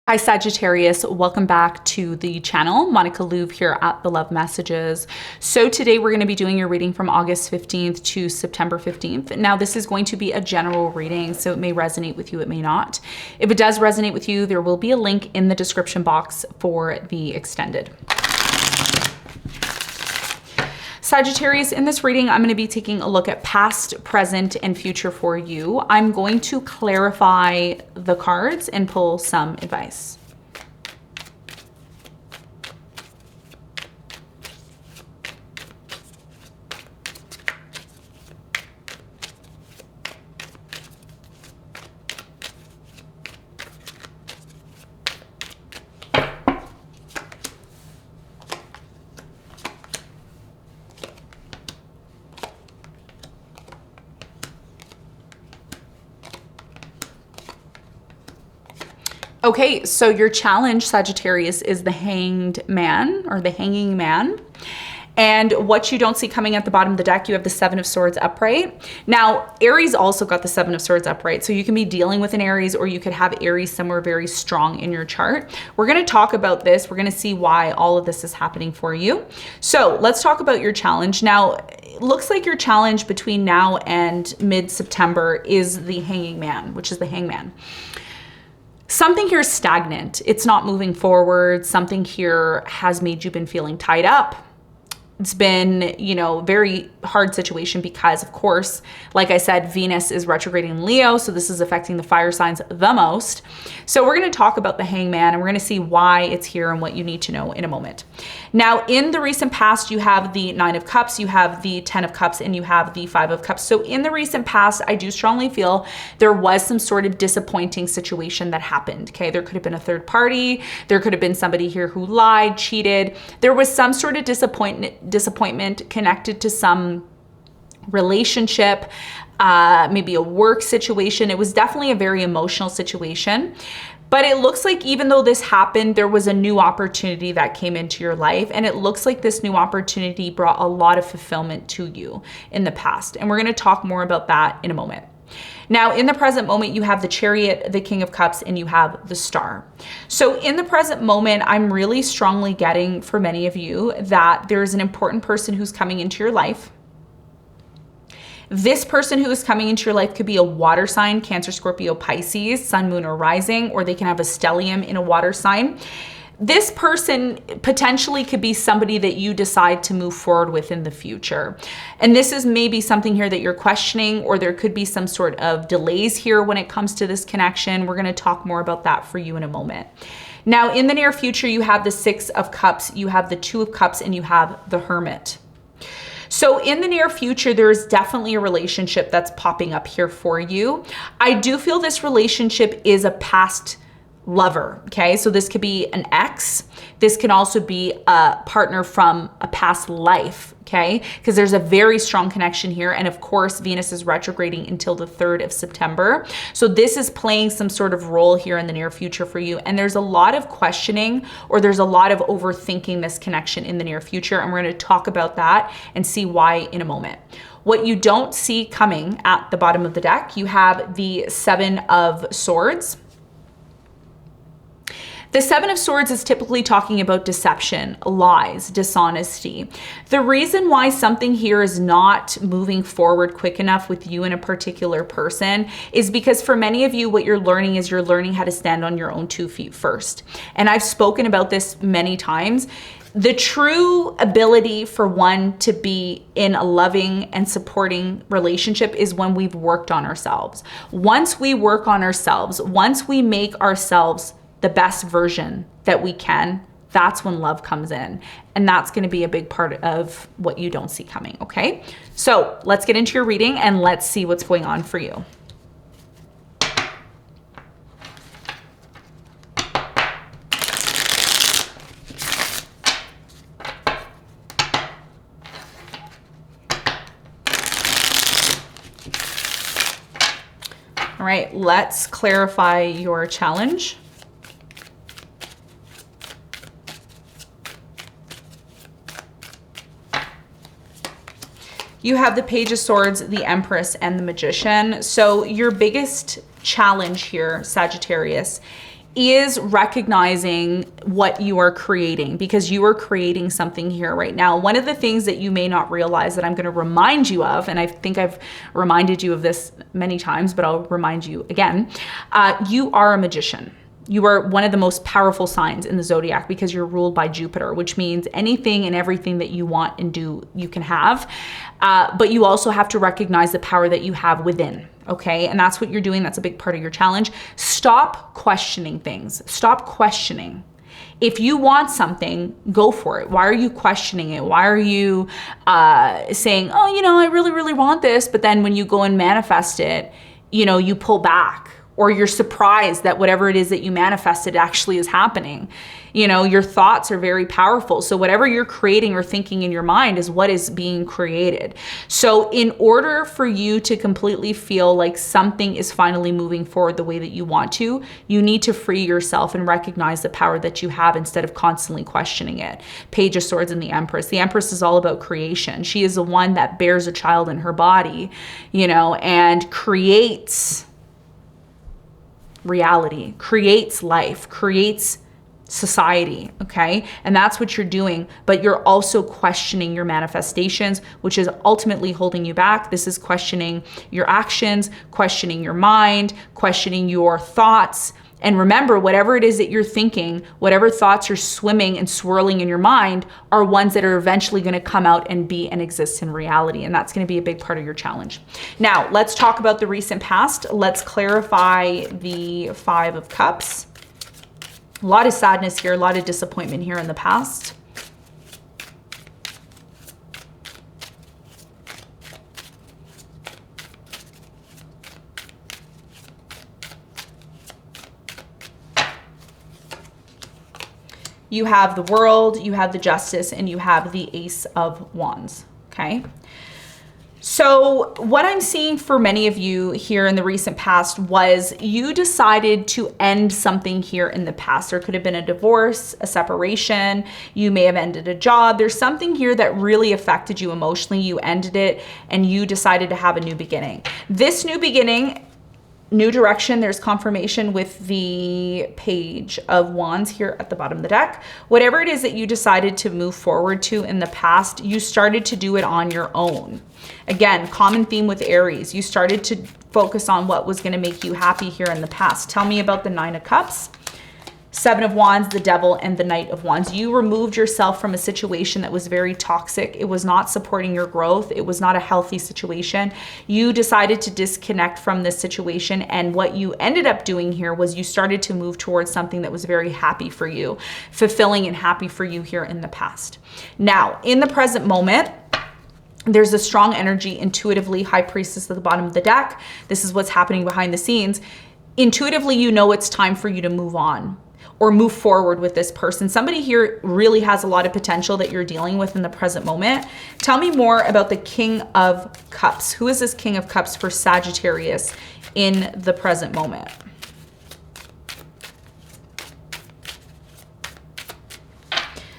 Hi Sagittarius, welcome back to the channel. Monica LUVE here at the Love Messages. So today we're going to be doing your reading from August 15th to September 15th. Now this is going to be a general reading, so it may resonate with you, it may not. If it does resonate with you, there will be a link in the description box for the extended. Sagittarius, in this reading, I'm going to be taking a look at past, present, and future for you. I'm going to clarify the cards and pull some advice. Okay, so your challenge, Sagittarius, is the Hanged Man or the Hanging Man. And what you don't see coming at the bottom of the deck, you have the Seven of Swords upright. Now, Aries also got the Seven of Swords upright. So you can be dealing with an Aries, or you could have Aries somewhere very strong in your chart. We're going to talk about this. We're going to see why all of this is happening for you. So let's talk about your challenge. Now, it looks like your challenge between now and mid-September is the Hanging Man, which is the Hangman. Something here is stagnant. It's not moving forward. Something here has made you been feeling tied up. It's been, you know, very hard situation because, of course, like I said, Venus is retrograding in Leo, so this is affecting the fire signs the most. So we're going to talk about the Hangman, and we're going to see why it's here and what you need to know in a moment. Now, in the recent past, you have the Nine of Cups, you have the Ten of Cups, and you have the Five of Cups. So in the recent past, I do strongly feel there was some sort of disappointing situation that happened, okay? There could have been a third party. There could have been somebody here who lied, cheated. There was some sort of disappointment connected to some relationship, maybe a work situation. It was definitely a very emotional situation. But it looks like even though this happened, there was a new opportunity that came into your life. And it looks like this new opportunity brought a lot of fulfillment to you in the past. And we're going to talk more about that in a moment. Now, in the present moment, you have the Chariot, the King of Cups, and you have the Star. So in the present moment, I'm really strongly getting for many of you that there's an important person who's coming into your life. This person who is coming into your life could be a water sign, Cancer, Scorpio, Pisces, Sun, Moon, or Rising, or they can have a stellium in a water sign. This person potentially could be somebody that you decide to move forward with in the future. And this is maybe something here that you're questioning, or there could be some sort of delays here when it comes to this connection. We're going to talk more about that for you in a moment. Now, in the near future, you have the Six of Cups, you have the Two of Cups, and you have the Hermit. So in the near future, there's definitely a relationship that's popping up here for you. I do feel this relationship is a past lover, okay? So this could be an ex. This can also be a partner from a past life, okay? Because there's a very strong connection here. And of course, Venus is retrograding until the 3rd of September. So this is playing some sort of role here in the near future for you. And there's a lot of questioning, or there's a lot of overthinking this connection in the near future. And we're going to talk about that and see why in a moment. What you don't see coming at the bottom of the deck, you have the Seven of Swords. The Seven of Swords is typically talking about deception, lies, dishonesty. The reason why something here is not moving forward quick enough with you and a particular person is because for many of you, what you're learning is you're learning how to stand on your own 2 feet first. And I've spoken about this many times. The true ability for one to be in a loving and supporting relationship is when we've worked on ourselves. Once we work on ourselves, once we make ourselves the best version that we can, that's when love comes in. And that's going to be a big part of what you don't see coming, okay? So let's get into your reading and let's see what's going on for you. All right, let's clarify your challenge. You have the Page of Swords, the Empress, and the Magician. So your biggest challenge here, Sagittarius, is recognizing what you are creating, because you are creating something here right now. One of the things that you may not realize that I'm going to remind you of, and I think I've reminded you of this many times, but I'll remind you again, you are a magician. You are one of the most powerful signs in the zodiac because you're ruled by Jupiter, which means anything and everything that you want and do, you can have. But you also have to recognize the power that you have within. Okay. And that's what you're doing. That's a big part of your challenge. Stop questioning things. Stop questioning. If you want something, go for it. Why are you questioning it? Why are you saying, oh, you know, I really, really want this. But then when you go and manifest it, you know, you pull back. Or you're surprised that whatever it is that you manifested actually is happening. You know, your thoughts are very powerful. So whatever you're creating or thinking in your mind is what is being created. So in order for you to completely feel like something is finally moving forward the way that you want to, you need to free yourself and recognize the power that you have instead of constantly questioning it. Page of Swords and the Empress. The Empress is all about creation. She is the one that bears a child in her body, you know, and creates reality, creates life, creates society, okay? And that's what you're doing, but you're also questioning your manifestations, which is ultimately holding you back. This is questioning your actions, questioning your mind, questioning your thoughts. And remember, whatever it is that you're thinking, whatever thoughts are swimming and swirling in your mind are ones that are eventually going to come out and be and exist in reality. And that's going to be a big part of your challenge. Now, let's talk about the recent past. Let's clarify the Five of Cups. A lot of sadness here, a lot of disappointment here in the past. You have the World, you have the Justice, and you have the Ace of Wands, okay? So what I'm seeing for many of you here in the recent past was you decided to end something here in the past. There could have been a divorce, a separation, you may have ended a job. There's something here that really affected you emotionally. You ended it and you decided to have a new beginning. This new beginning, new direction, there's confirmation with the Page of Wands here at the bottom of the deck. Whatever it is that you decided to move forward to in the past, you started to do it on your own. Again, common theme with Aries. You started to focus on what was going to make you happy here in the past. Tell me about the Nine of Cups, Seven of Wands, the Devil, and the Knight of Wands. You removed yourself from a situation that was very toxic. It was not supporting your growth. It was not a healthy situation. You decided to disconnect from this situation. And what you ended up doing here was you started to move towards something that was very happy for you, fulfilling and happy for you here in the past. Now, in the present moment, there's a strong energy intuitively, High Priestess at the bottom of the deck. This is what's happening behind the scenes. Intuitively, you know it's time for you to move on or move forward with this person. Somebody here really has a lot of potential that you're dealing with in the present moment. Tell me more about the King of Cups. Who is this King of Cups for Sagittarius in the present moment?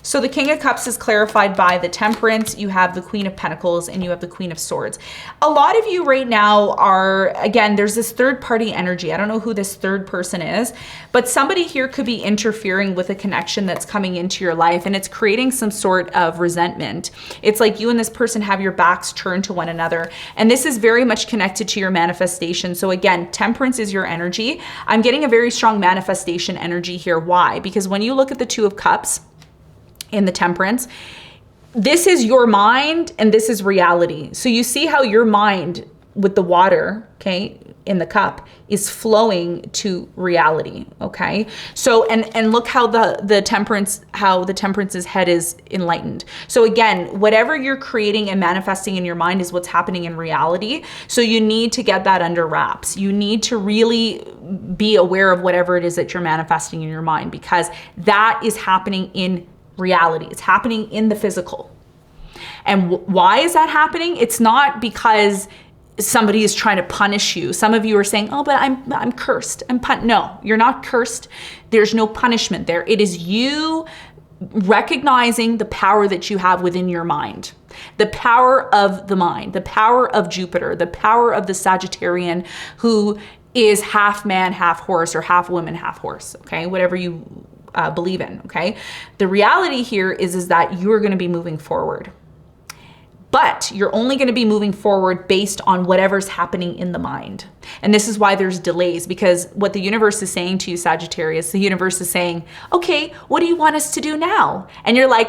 So the King of Cups is clarified by the Temperance. You have the Queen of Pentacles and you have the Queen of Swords. A lot of you right now are, again, there's this third party energy. I don't know who this third person is, but somebody here could be interfering with a connection that's coming into your life and it's creating some sort of resentment. It's like you and this person have your backs turned to one another. And this is very much connected to your manifestation. So again, Temperance is your energy. I'm getting a very strong manifestation energy here. Why? Because when you look at the Two of Cups, in the Temperance, this is your mind and this is reality. So you see how your mind with the water, okay, in the cup is flowing to reality, okay? So, and look how the Temperance, how the Temperance's head is enlightened. So again, whatever you're creating and manifesting in your mind is what's happening in reality. So you need to get that under wraps. You need to really be aware of whatever it is that you're manifesting in your mind, because that is happening in reality. It's happening in the physical. And why is that happening? It's not because somebody is trying to punish you. Some of you are saying, oh, but I'm cursed. No, you're not cursed. There's no punishment there. It is you recognizing the power that you have within your mind. The power of the mind, the power of Jupiter, the power of the Sagittarian who is half man, half horse, or half woman, half horse, okay? Whatever you believe in, okay? The reality here is that you're gonna be moving forward. But you're only going to be moving forward based on whatever's happening in the mind. And this is why there's delays, because what the universe is saying to you, Sagittarius, the universe is saying, okay, what do you want us to do now? And you're like,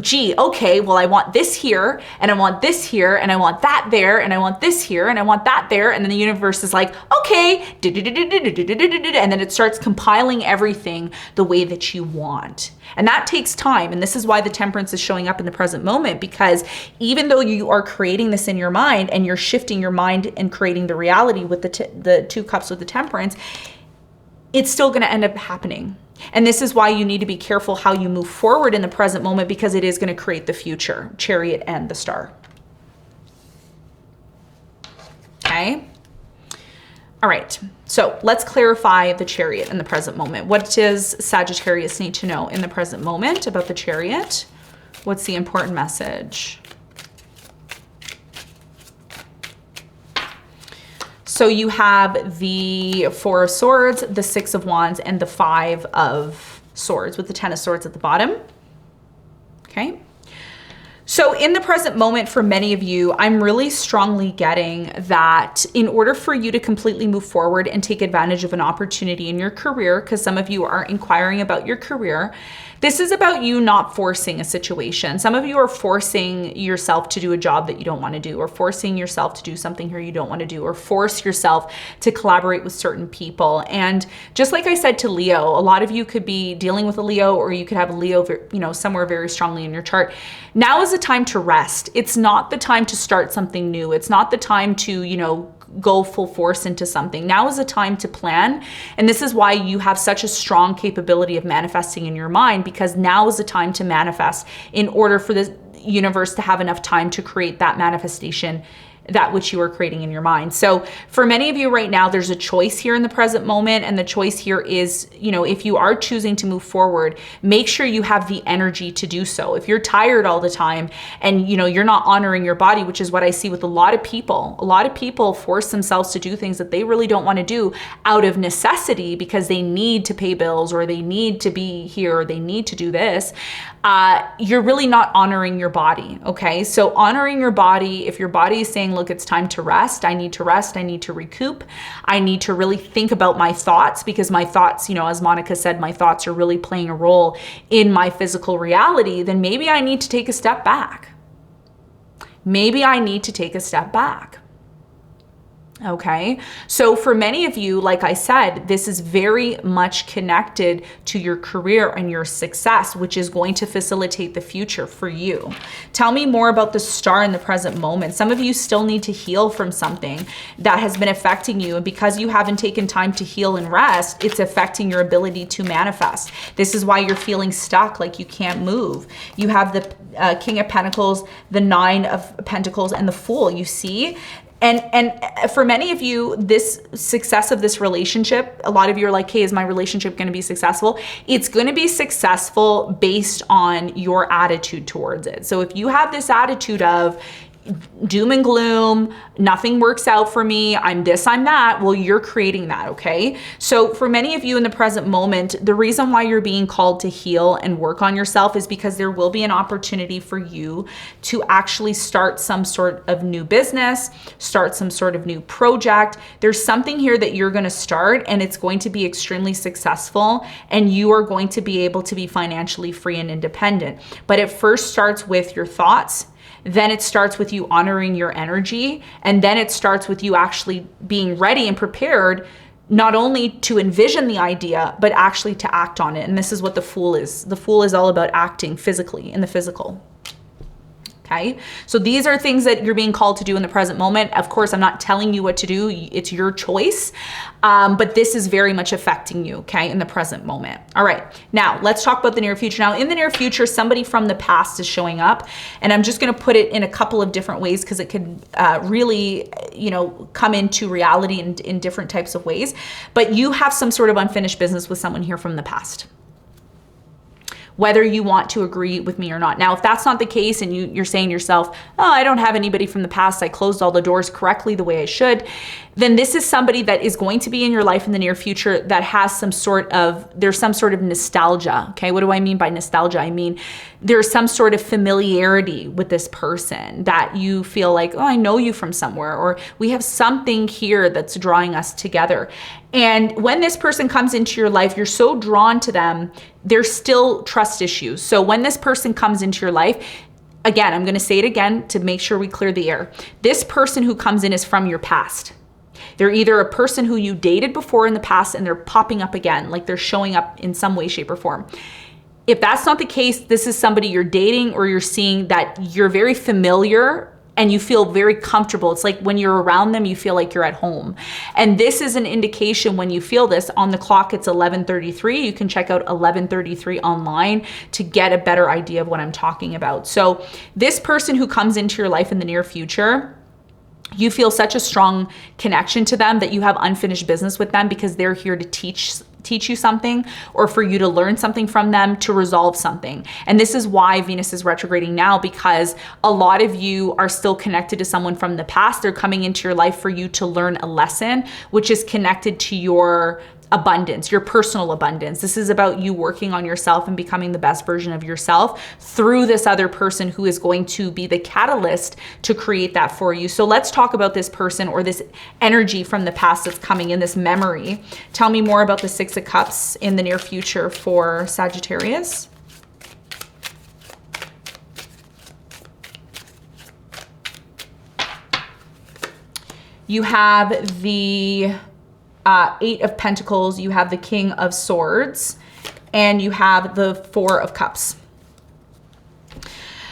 gee, okay, well, I want this here, and I want this here, and I want that there, and I want this here, and I want that there. And then the universe is like, okay, and then it starts compiling everything the way that you want. And that takes time. And this is why the Temperance is showing up in the present moment, because even though you are creating this in your mind and you're shifting your mind and creating the reality with the 2 cups with the Temperance, it's still going to end up happening. And this is why you need to be careful how you move forward in the present moment, because it is going to create the future, Chariot and the Star. Okay. All right, so let's clarify the Chariot in the present moment. What does Sagittarius need to know in the present moment about the Chariot? What's the important message? So you have the 4 of Swords, the 6 of Wands, and the 5 of Swords with the 10 of Swords at the bottom. Okay. So in the present moment, for many of you, I'm really strongly getting that in order for you to completely move forward and take advantage of an opportunity in your career, because some of you are inquiring about your career, this is about you not forcing a situation. Some of you are forcing yourself to do a job that you don't want to do, or forcing yourself to do something here you don't want to do, or force yourself to collaborate with certain people. And just like I said to Leo, a lot of you could be dealing with a Leo, or you could have a Leo, somewhere very strongly in your chart. Now is the time to rest. It's not the time to start something new. It's not the time to, go full force into something. Now is the time to plan. And this is why you have such a strong capability of manifesting in your mind, because now is the time to manifest in order for the universe to have enough time to create that manifestation, that which you are creating in your mind. So for many of you right now, there's a choice here in the present moment. And the choice here is, if you are choosing to move forward, make sure you have the energy to do so. If you're tired all the time and, you're not honoring your body, which is what I see with a lot of people force themselves to do things that they really don't want to do out of necessity because they need to pay bills, or they need to be here, or they need to do this. You're really not honoring your body. Okay. So honoring your body, if your body is saying, look, it's time to rest, I need to rest, I need to recoup, I need to really think about my thoughts, because my thoughts, as Monica said, my thoughts are really playing a role in my physical reality, then maybe I need to take a step back. Maybe I need to take a step back. Okay. So for many of you, like I said, this is very much connected to your career and your success, which is going to facilitate the future for you. Tell me more about the Star in the present moment. Some of you still need to heal from something that has been affecting you. And because you haven't taken time to heal and rest, it's affecting your ability to manifest. This is why you're feeling stuck, like you can't move. You have the King of Pentacles, the 9 of Pentacles, and the Fool, you see? And for many of you, this success of this relationship, a lot of you are like, hey, is my relationship going to be successful? It's going to be successful based on your attitude towards it. So if you have this attitude of doom and gloom, nothing works out for me, I'm this, I'm that, well, you're creating that, okay? So for many of you in the present moment, the reason why you're being called to heal and work on yourself is because there will be an opportunity for you to actually start some sort of new business, start some sort of new project. There's something here that you're going to start, and it's going to be extremely successful, and you are going to be able to be financially free and independent. But it first starts with your thoughts. Then it starts with you honoring your energy. And then it starts with you actually being ready and prepared, not only to envision the idea, but actually to act on it. And this is what the Fool is. The Fool is all about acting physically, in the physical. Okay. So these are things that you're being called to do in the present moment. Of course, I'm not telling you what to do. It's your choice. But this is very much affecting you, okay, in the present moment. All right. Now let's talk about the near future. Now in the near future, somebody from the past is showing up, and I'm just going to put it in a couple of different ways because it could really, come into reality in different types of ways. But you have some sort of unfinished business with someone here from the past. whether you want to agree with me or not. Now, if that's not the case and you're saying to yourself, oh, I don't have anybody from the past, I closed all the doors correctly the way I should, then this is somebody that is going to be in your life in the near future that has there's some sort of nostalgia. Okay, what do I mean by nostalgia? I mean, there's some sort of familiarity with this person that you feel like, oh, I know you from somewhere, or we have something here that's drawing us together. And when this person comes into your life, you're so drawn to them, there's still trust issues. So when this person comes into your life, again, I'm going to say it again to make sure we clear the air. This person who comes in is from your past. They're either a person who you dated before in the past and they're popping up again, like they're showing up in some way, shape, or form. If that's not the case, this is somebody you're dating or you're seeing that you're very familiar and you feel very comfortable. It's like when you're around them, you feel like you're at home. And this is an indication when you feel this. On the clock, it's 11:33. You can check out 11:33 online to get a better idea of what I'm talking about. So this person who comes into your life in the near future, you feel such a strong connection to them that you have unfinished business with them because they're here to teach you something, or for you to learn something from them, to resolve something. And this is why Venus is retrograding now, because a lot of you are still connected to someone from the past. They're coming into your life for you to learn a lesson, which is connected to your abundance, your personal abundance. This is about you working on yourself and becoming the best version of yourself through this other person who is going to be the catalyst to create that for you. So let's talk about this person or this energy from the past that's coming in, this memory. Tell me more about the Six of Cups in the near future for Sagittarius. You have the Eight of Pentacles, you have the King of Swords, and you have the Four of Cups.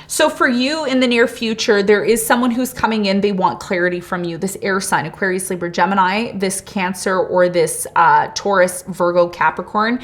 So for you in the near future, there is someone who's coming in. They want clarity from you. This air sign, Aquarius, Libra, Gemini, this Cancer, or this Taurus, Virgo, Capricorn.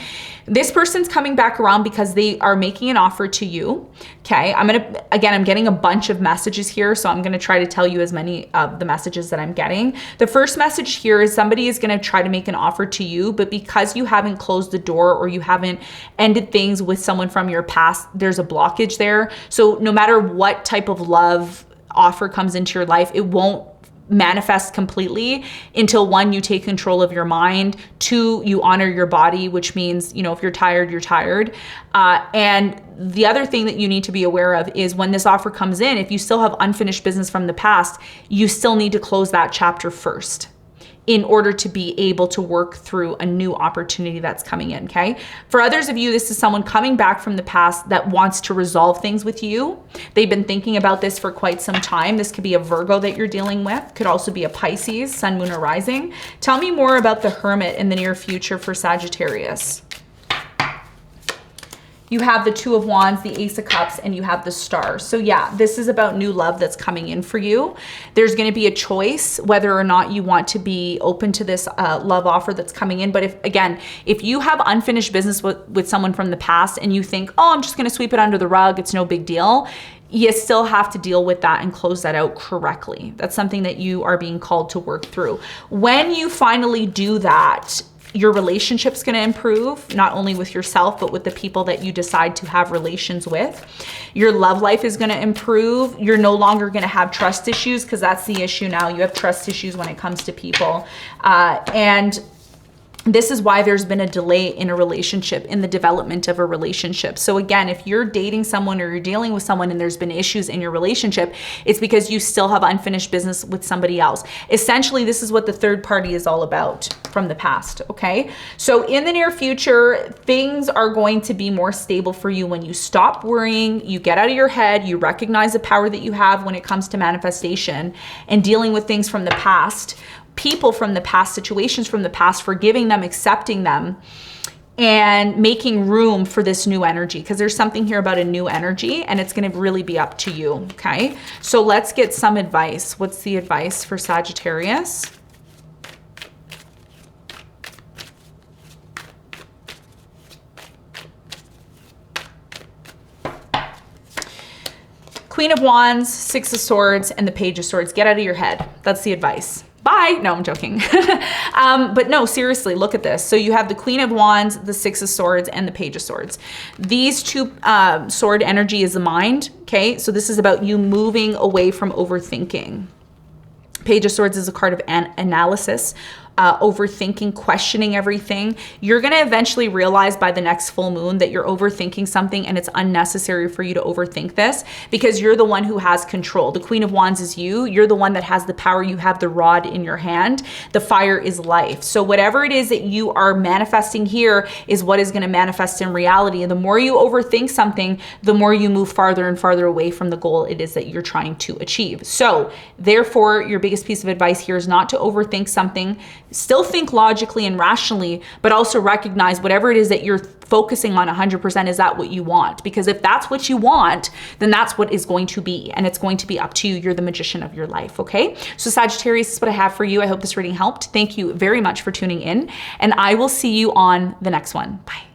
This person's coming back around because they are making an offer to you. Okay, I'm getting a bunch of messages here, so I'm gonna try to tell you as many of the messages that I'm getting. The first message here is somebody is gonna try to make an offer to you, but because you haven't closed the door or you haven't ended things with someone from your past, there's a blockage there. So no matter what type of love offer comes into your life, it won't manifest completely until, one, you take control of your mind, two, you honor your body, which means, if you're tired, you're tired. And the other thing that you need to be aware of is when this offer comes in, if you still have unfinished business from the past, you still need to close that chapter first in order to be able to work through a new opportunity that's coming in, okay? For others of you, this is someone coming back from the past that wants to resolve things with you. They've been thinking about this for quite some time. This could be a Virgo that you're dealing with. Could also be a Pisces, Sun, Moon, or Rising. Tell me more about the Hermit in the near future for Sagittarius. You have the Two of Wands, the Ace of Cups, and you have the Star. So yeah, this is about new love that's coming in for you. There's going to be a choice whether or not you want to be open to this love offer that's coming in. But if you have unfinished business with someone from the past and you think, oh, I'm just going to sweep it under the rug, it's no big deal, you still have to deal with that and close that out correctly. That's something that you are being called to work through. When you finally do that, your relationship's going to improve, not only with yourself, but with the people that you decide to have relations with. Your love life is going to improve. You're no longer going to have trust issues, because that's the issue now. You have trust issues when it comes to people. And this is why there's been a delay in a relationship, in the development of a relationship. So again, if you're dating someone or you're dealing with someone and there's been issues in your relationship, it's because you still have unfinished business with somebody else. Essentially, this is what the third party is all about from the past, okay? So in the near future, things are going to be more stable for you when you stop worrying, you get out of your head, you recognize the power that you have when it comes to manifestation and dealing with things from the past, people from the past, situations from the past, forgiving them, accepting them, and making room for this new energy, because there's something here about a new energy and it's going to really be up to you, okay? So let's get some advice. What's the advice for Sagittarius? Queen of Wands, Six of Swords, and the Page of Swords. Get out of your head. That's the advice. bye. No, I'm joking. But no, seriously, look at this. So you have the Queen of Wands, the Six of Swords, and the Page of Swords. These two sword energy is the mind, okay? So this is about you moving away from overthinking. Page of Swords is a card of analysis, overthinking, questioning everything. You're going to eventually realize by the next full moon that you're overthinking something and it's unnecessary for you to overthink this because you're the one who has control. The Queen of Wands is you. You're the one that has the power. You have the rod in your hand. The fire is life. So whatever it is that you are manifesting here is what is going to manifest in reality. And the more you overthink something, the more you move farther and farther away from the goal it is that you're trying to achieve. So therefore, your biggest piece of advice here is not to overthink something. Still think logically and rationally, but also recognize whatever it is that you're focusing on 100%, is that what you want? Because if that's what you want, then that's what is going to be, and it's going to be up to you. You're the magician of your life, okay? So Sagittarius, this is what I have for you. I hope this reading helped. Thank you very much for tuning in, and I will see you on the next one. Bye.